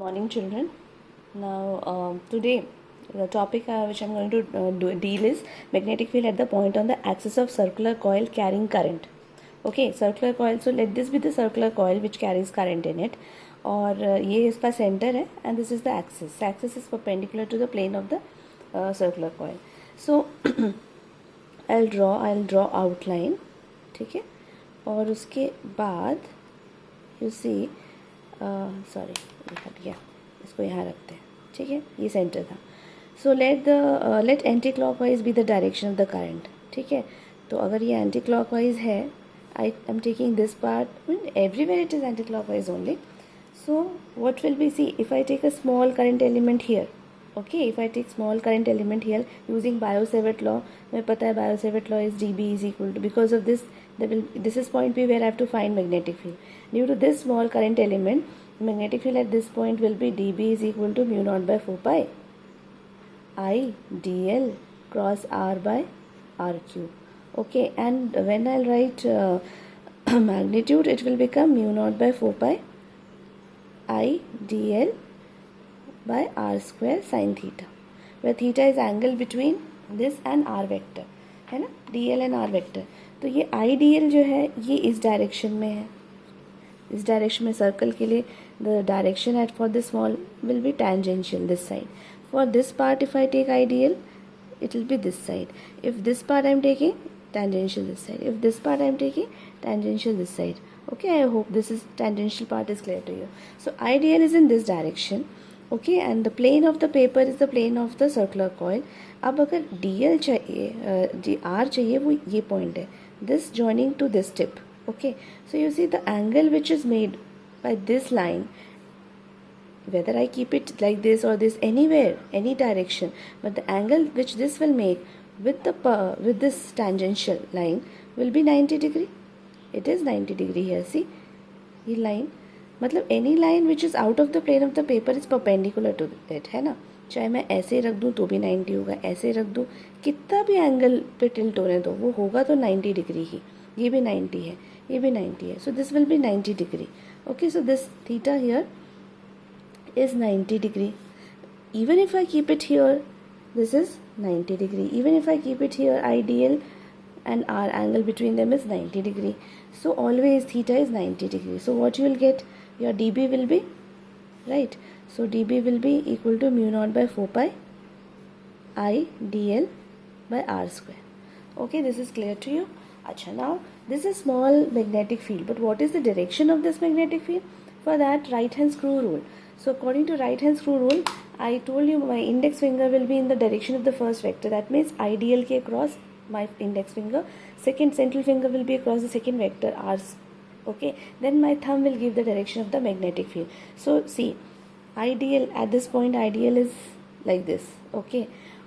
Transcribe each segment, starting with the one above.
Morning, children. Now, today the topic which I'm going to deal is magnetic field at the point on the axis of circular coil carrying current. Okay, circular coil. So let this be the circular coil which carries current in it. और ये इसका center है and this is the axis. The axis is perpendicular to the plane of the circular coil. So I'll draw outline. ठीक है, और उसके बाद you see sorry ये हट गया, इसको यहाँ रखते हैं. ठीक है, ये सेंटर था. So let anti clockwise be the direction of the current. ठीक है, तो अगर ये एंटी क्लॉकवाइज है, I am taking this part, everywhere it is anti clockwise only. So what will be, see if I take a small current element here. Okay, if I take small current element here using Biot-Savart law, मैं पता है Biot-Savart law is dB is equal to, because of this this is point P where I have to find magnetic field. Due to this small current element, magnetic field at this point will be dB is equal to mu naught by 4 pi I dl cross r by r cube. Okay, and when I'll write magnitude, it will become mu naught by 4 pi I dl by r square sin theta, where theta is angle between this and r vector, है ना, dl and r vector. तो ये I dl जो है ये इस direction में है, इस डायरेक्शन में सर्कल के लिए the direction at for this small will be tangential this side. For this part if I take I dl, it will be this side. If this part I am taking, tangential this side. If this part I am taking, tangential this side. Okay, I hope this is tangential part is clear to you. So I dl is in this direction. Okay, and the plane of the paper is the plane of the circular coil. अब अगर dl चाहिए, r चाहिए, वो ये point है, this joining to this tip. Okay, so you see the angle which is made by this line, whether I keep it like this or this, anywhere, any direction, but the angle which this will make with this tangential line will be 90 degree. It is 90 degree here. See, ये line, मतलब any line which is out of the plane of the paper is perpendicular to it, है ना. चाहे मैं ऐसे रख दूँ तो भी 90 होगा, ऐसे रख दूँ, कितना भी एंगल पे टिल्ट होने दो, वो होगा तो 90 डिग्री ही. ये भी 90 है, ये भी 90 है, so this will be 90 degree. Okay, so this theta here is 90 degree. Even if I keep it here, this is 90 degree. Even if I keep it here, ideal and r angle between them is 90 degree. So always theta is 90 degree. So what you will get, your dB will be, right, so dB will be equal to mu naught by 4 pi I dl by r square. Okay, this is clear to you. Acha, now this is small magnetic field, but what is the direction of this magnetic field? For that, right hand screw rule. So according to right hand screw rule, I told you my index finger will be in the direction of the first vector. That means IDL के across my index finger. Second central finger will be across the second vector R. Okay, then my thumb will give the direction of the magnetic field. So see, IDL at this point, IDL is like this. Okay,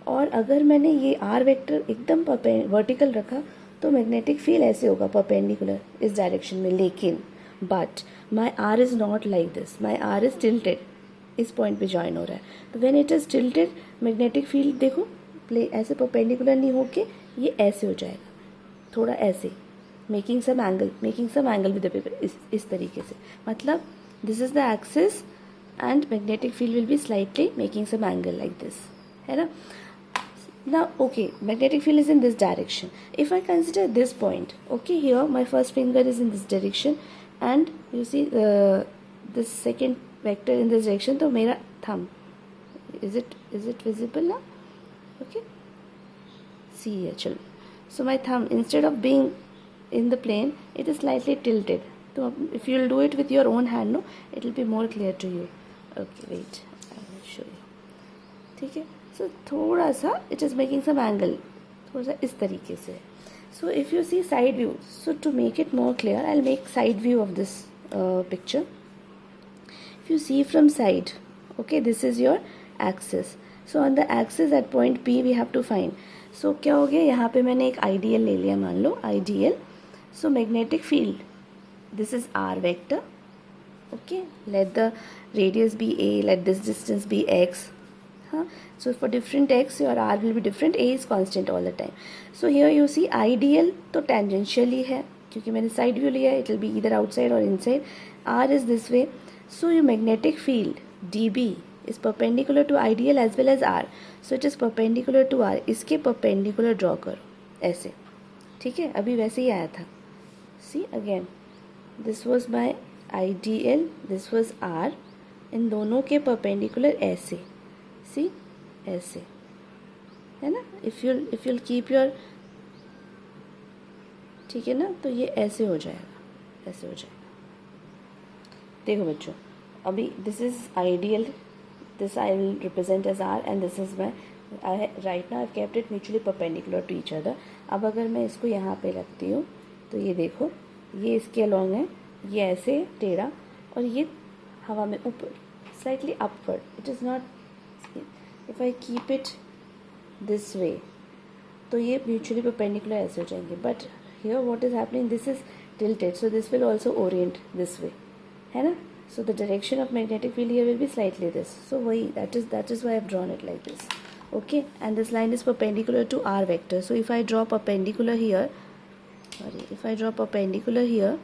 और अगर मैंने ये R vector एकदम vertical रखा तो magnetic field ऐसे होगा, perpendicular इस डायरेक्शन में. लेकिन but my R is not like this, my R is tilted, इस पॉइंट पे ज्वाइन हो रहा है. तो when it is tilted, magnetic field देखो प्ले ऐसे परपेंडिकुलर नहीं होके ये ऐसे हो जाएगा, थोड़ा ऐसे, making some angle with the paper, इस तरीके से. मतलब this is the axis and magnetic field will be slightly making some angle like this, है ना. Now, okay, magnetic field is in this direction. If I consider this point, okay, here my first finger is in this direction, and you see this second vector in this direction. So, मेरा thumb, is it visible now? Okay, see here, children. So my thumb, instead of being in the plane, it is slightly tilted. So if you will do it with your own hand, no, it will be more clear to you. Okay, wait, I will show you. ठीक है. So थोड़ा सा it is making some angle, थोड़ा सा इस तरीके से. So if you see side view, so to make it more clear, I'll make side view of this picture. If you see from side, okay, this is your axis. So on the axis at point P we have to find. So क्या हो गया, यहाँ पे मैंने एक ideal ले लिया, मान लो ideal. So magnetic field, this is r vector. Okay, let the radius be a, let this distance be x. So for different x, your r will be different, a is constant all the time. So here you see ideal तो tangential ही है, क्योंकि मैंने side view लिया, it will be either outside or inside. R is this way. So your magnetic field dB is perpendicular to ideal as well as R, so it is perpendicular to R. इसके perpendicular draw करो ऐसे, ठीक है, अभी वैसे ही आया था. See again, this was my ideal, this was R. इन दोनों के perpendicular ऐसे, see ऐसे है ना. if you'll keep your, ठीक है ना, तो ये ऐसे हो जाएगा, ऐसे हो जाएगा. देखो बच्चों, अभी this is ideal, this I will represent as R and this is my, right now I kept it mutually perpendicular to each other. अब अगर मैं इसको यहाँ पे रखती हूँ तो ये देखो, ये इसके अलॉन्ग है, ये ऐसे टेढ़ा और ये हवा में ऊपर, slightly upward. It is not, if I keep it this way तो ये म्यूचुअली परपेंडिकुलर ऐसे हो जाएंगे. But here what is happening, this is tilted, so this will also orient this way, है ना. So the direction of magnetic field here will be slightly this. So वही, that is why I have drawn it like this. Okay, and this line is perpendicular to R vector. So if I draw perpendicular here, sorry, if I draw perpendicular here,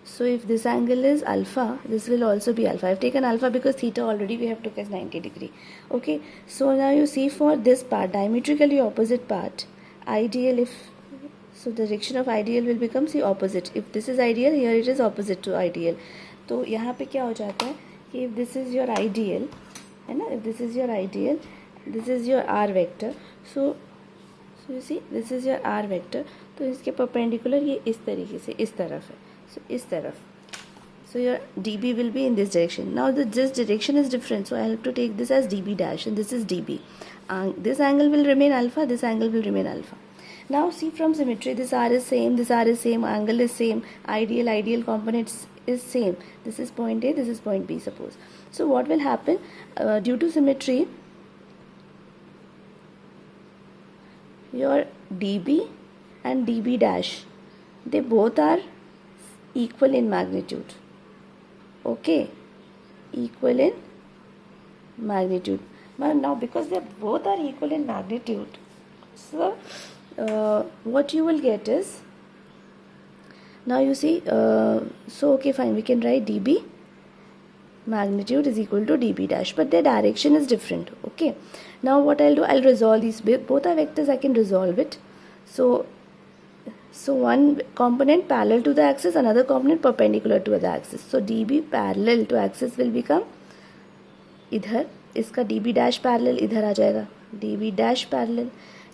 so if this angle is alpha, this will also be alpha. I have taken alpha because theta already we have took as 90 degree. Okay, so now you see for this part, diametrically opposite part, ideal, if so the direction of ideal will become see opposite. If this is ideal, here it is opposite to ideal. तो यहाँ पे क्या हो जाता है कि if this is your ideal, है ना, if this is your ideal, this is your R vector. So you see this is your R vector. तो इसके perpendicular ये इस तरीके से इस तरफ है. So इस तरफ. So your dB will be in this direction. Now this direction is different, so I have to take this as dB dash and this is dB. This angle will remain alpha, this angle will remain alpha. Now see from symmetry, this R is same, this R is same, angle is same, ideal components is same. This is point A, this is point B, suppose. So what will happen, due to symmetry, your dB and dB dash, they both are equal in magnitude. Okay, equal in magnitude. Now because they both are equal in magnitude, so what you will get is, now you see, so okay fine, we can write dB magnitude is equal to dB dash, but their direction is different. Okay, now what I'll do, I'll resolve these, both are vectors, I can resolve it. So one component parallel to the axis, another component perpendicular to the axis. So dB parallel to axis will become, इधर इसका dB dash parallel इधर आ जाएगा, dB dash parallel,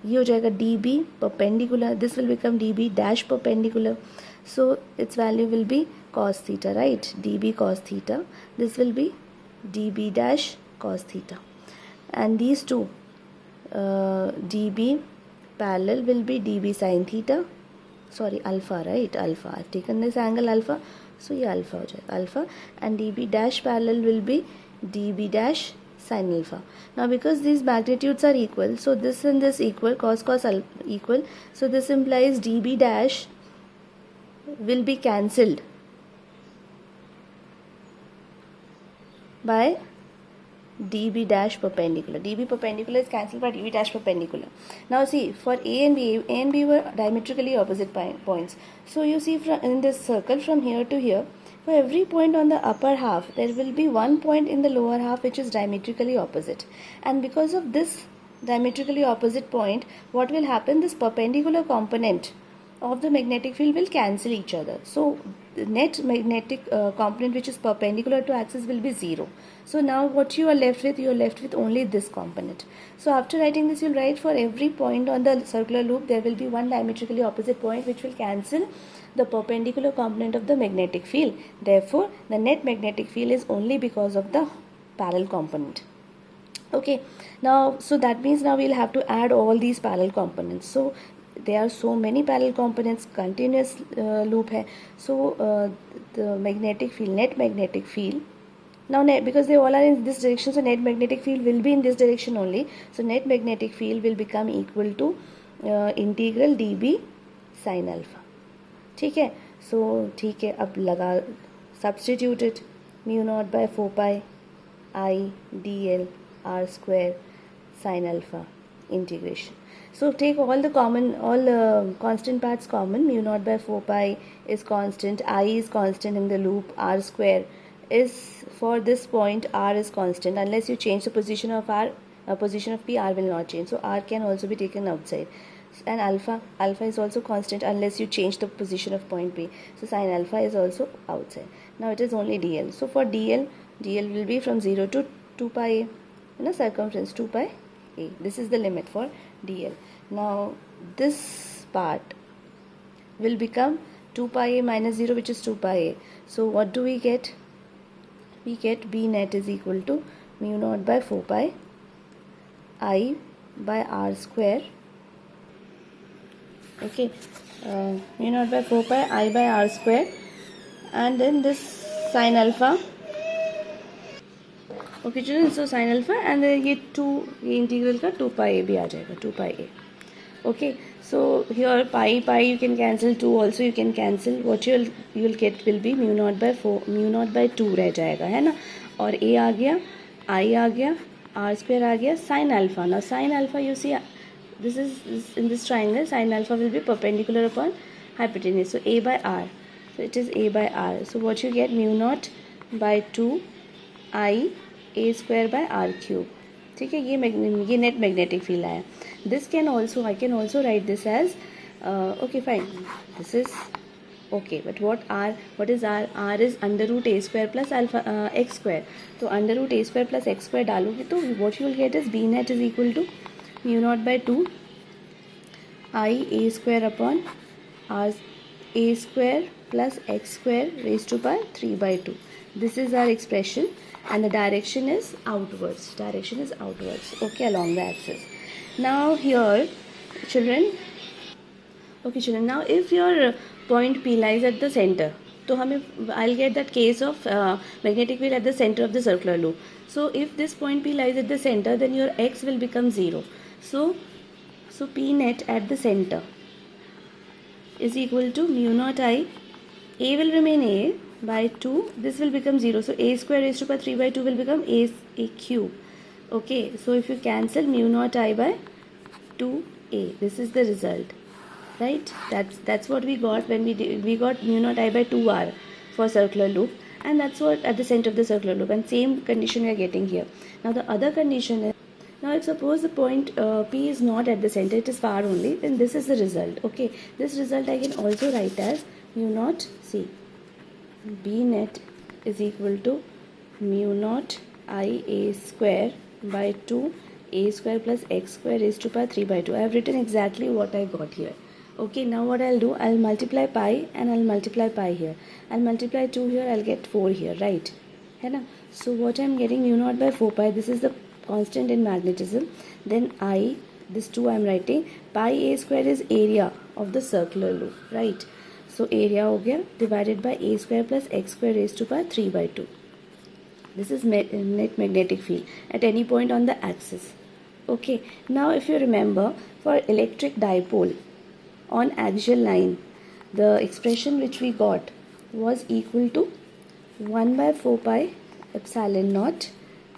ये हो जाएगा dB perpendicular, this will become dB dash perpendicular. So its value will be cos theta, right, dB cos theta, this will be dB dash cos theta, and these two dB parallel will be dB sin theta, sorry alpha, right, alpha, I've taken this angle alpha, so ये alpha हो जाएगा alpha, and dB dash parallel will be dB dash sin alpha. Now because these magnitudes are equal, so this and this equal, cos equal, so this implies dB dash will be cancelled by dB dash perpendicular. dB perpendicular is cancelled by dB dash perpendicular. Now see, for A and B were diametrically opposite points. So you see from in this circle from here to here, for every point on the upper half, there will be one point in the lower half which is diametrically opposite. And because of this diametrically opposite point, what will happen? This perpendicular component of the magnetic field will cancel each other. So the net magnetic component which is perpendicular to axis will be 0. So now what you are left with? You are left with only this component. So after writing this, you will write for every point on the circular loop, there will be one diametrically opposite point which will cancel the perpendicular component of the magnetic field. Therefore, the net magnetic field is only because of the parallel component. Okay, now so that means now we'll have to add all these parallel components. So there are so many parallel components, continuous loop hai. So the magnetic field, net magnetic field, now because they all are in this direction, so net magnetic field will be in this direction only. So net magnetic field will become equal to integral dB sin alpha. ठीक है, सो ठीक है, अब लगा substituted mu naught by 4 pi I D L R square sine alpha integration. So take all the constant parts common. Mu naught by 4 pi is constant, I is constant in the loop, r square is for this point, r is constant. Unless you change the position of r, position of p, r will not change. So r can also be taken outside. And alpha is also constant unless you change the position of point p. So sin alpha is also outside. Now it is only dl. So for dl will be from 0 to 2 pi a, circumference 2 pi a. This is the limit for dl. Now this part will become 2 pi a minus 0, which is 2 pi a. So what do we get? We get b net is equal to mu naught by 4 pi I by r square. Okay, mu naught by 4 pi I by r square, and then this sin alpha. Okay children, so sin alpha and ये integral का 2 pi a भी आ जाएगा, 2 pi a. Okay, so here pi you can cancel, 2 also you can cancel. What you will get will be mu naught by 2 रह जाएगा, है ना. और a आ गया, I आ गया, r square आ गया, sin alpha. Now sin alpha, you see this is in this triangle, sin alpha will be perpendicular upon hypotenuse. So a by r. So it is a by r. So what you get, mu naught by 2 I a square by r cube. ठीक है, ये net magnetic field आया. This can also, I can also write this as okay fine. This is okay, but what is r? R is under root a square plus alpha x square. तो under root a square plus x square डालोगे तो what you will get is b net is equal to mu naught by 2 I a square upon r a square plus x square raised to by 3 by 2. This is our expression, and the direction is outwards. Okay, along the axis. Now here children, now if your point P lies at the center, so I'll get that case of magnetic field at the center of the circular loop. So if this point P lies at the center, then your x will become 0. So P net at the center is equal to mu naught I. A will remain A by 2. This will become 0. So a square raised to power 3 by 2 will become a cube. Okay, so if you cancel, mu naught I by 2a. This is the result, right? That's what we got when we got mu naught I by 2r for circular loop, and that's what at the center of the circular loop, and same condition we are getting here. Now the other condition is, now if suppose the point P is not at the center, it is far only, then this is the result. Okay, this result I can also write as mu naught C. B net is equal to mu naught I a square by 2 a square plus x square raised to power 3 by 2. I have written exactly what I got here. Okay, now what I'll do, I'll multiply pi and I'll multiply pi here. I'll multiply 2 here, I'll get 4 here, right? So what I'm getting, mu naught by 4 pi, this is the constant in magnetism. Then I, this 2 I'm writing, pi a square is area of the circular loop, right? So area हो गया divided by a square plus x square raised to power 3 by 2. This is net magnetic field at any point on the axis. Okay, now if you remember, for electric dipole on axial line, the expression which we got was equal to 1 by 4 pi epsilon naught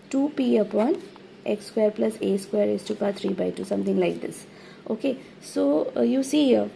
2p upon x square plus a square raised to power 3 by 2, something like this. Okay, so you see here,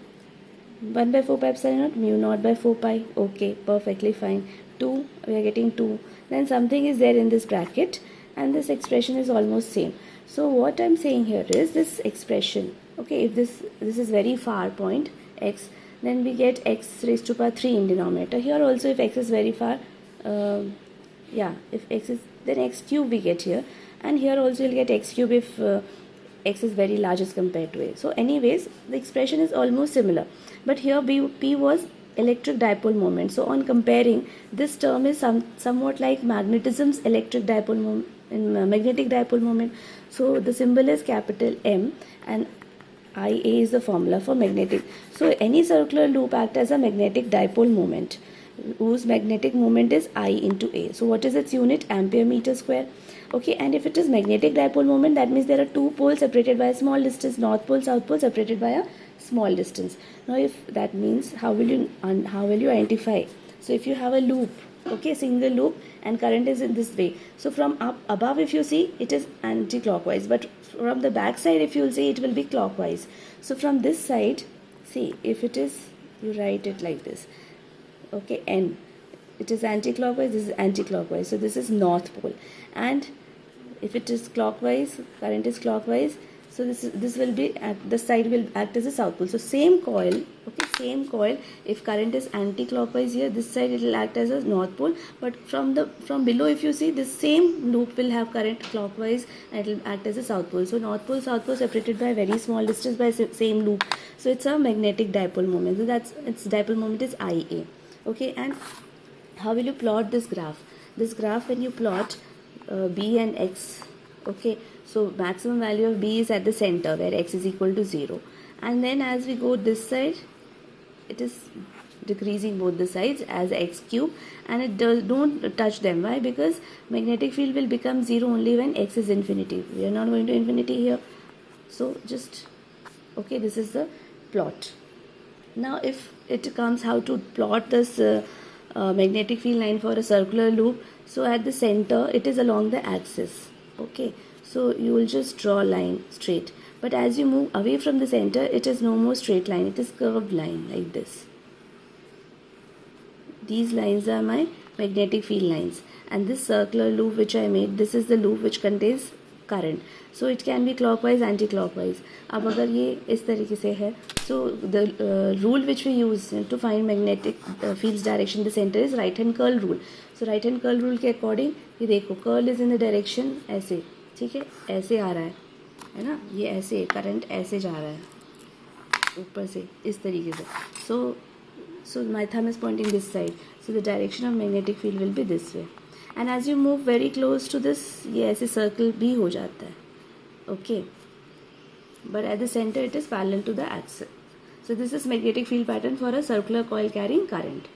1 by 4 pi epsilon naught, mu naught by 4 pi. Okay, perfectly fine. 2, we are getting 2. Then something is there in this bracket, and this expression is almost same. So what I'm saying here is this expression. Okay, if this is very far point x, then we get x raised to power 3 in denominator. Here also, if x is very far, if x is, then x cube we get here, and here also you'll get x cube if x is very large as compared to a. So anyways, the expression is almost similar, but here P was electric dipole moment. So on comparing, this term is somewhat like magnetism's electric dipole moment in magnetic dipole moment. So the symbol is capital M, and IA is the formula for magnetic. So any circular loop acts as a magnetic dipole moment whose magnetic moment is I into A. So what is its unit? Ampere meter square. Okay, and if it is magnetic dipole moment, that means there are two poles separated by a small distance, north pole, south pole separated by a small distance. Now if that means, how will you identify? So if you have a loop, Okay, single loop, and current is in this way. So from up above, if you see, it is anti-clockwise, but from the back side, if you will see, it will be clockwise. So from this side, see, if it is, you write it like this. Okay, N, it is anti-clockwise, this is anti-clockwise, so this is north pole. And if it is clockwise, current is clockwise, so this will be this side will act as a south pole. So same coil, okay, same coil, if current is anti-clockwise here, this side it will act as a north pole, but from below, if you see, this same loop will have current clockwise and it will act as a south pole. So north pole, south pole separated by very small distance by same loop. So it's a magnetic dipole moment. So that's its dipole moment is IA. Okay, and how will you plot this graph? This graph, when you plot B and X, okay, so maximum value of B is at the center where X is equal to 0, and then as we go this side, it is decreasing both the sides as X cube, and it don't touch them. Why? Because magnetic field will become 0 only when X is infinity. We are not going to infinity here, so just, okay, this is the plot. Now if it comes how to plot this magnetic field line for a circular loop, so at the center it is along the axis, okay, so you will just draw a line straight, but as you move away from the center, it is no more straight line, it is curved line like this. These lines are my magnetic field lines, and this circular loop which I made, this is the loop which contains current, so it can be clockwise, anti-clockwise. अब अगर ये इस तरीके से है, so the rule which we use to find magnetic field's direction in the center is right hand curl rule. So right hand curl rule के according, ये देखो curl is in the direction ऐसे, ठीक है, ऐसे आ रहा है ना, ये ऐसे करंट ऐसे जा रहा है ऊपर से इस तरीके से. So my thumb is pointing this side, so the direction of magnetic field will be this way. And as you move very close to this, ये ऐसे circle भी हो जाता है, okay, but at the center it is parallel to the axis. So this is magnetic field pattern for a circular coil carrying current.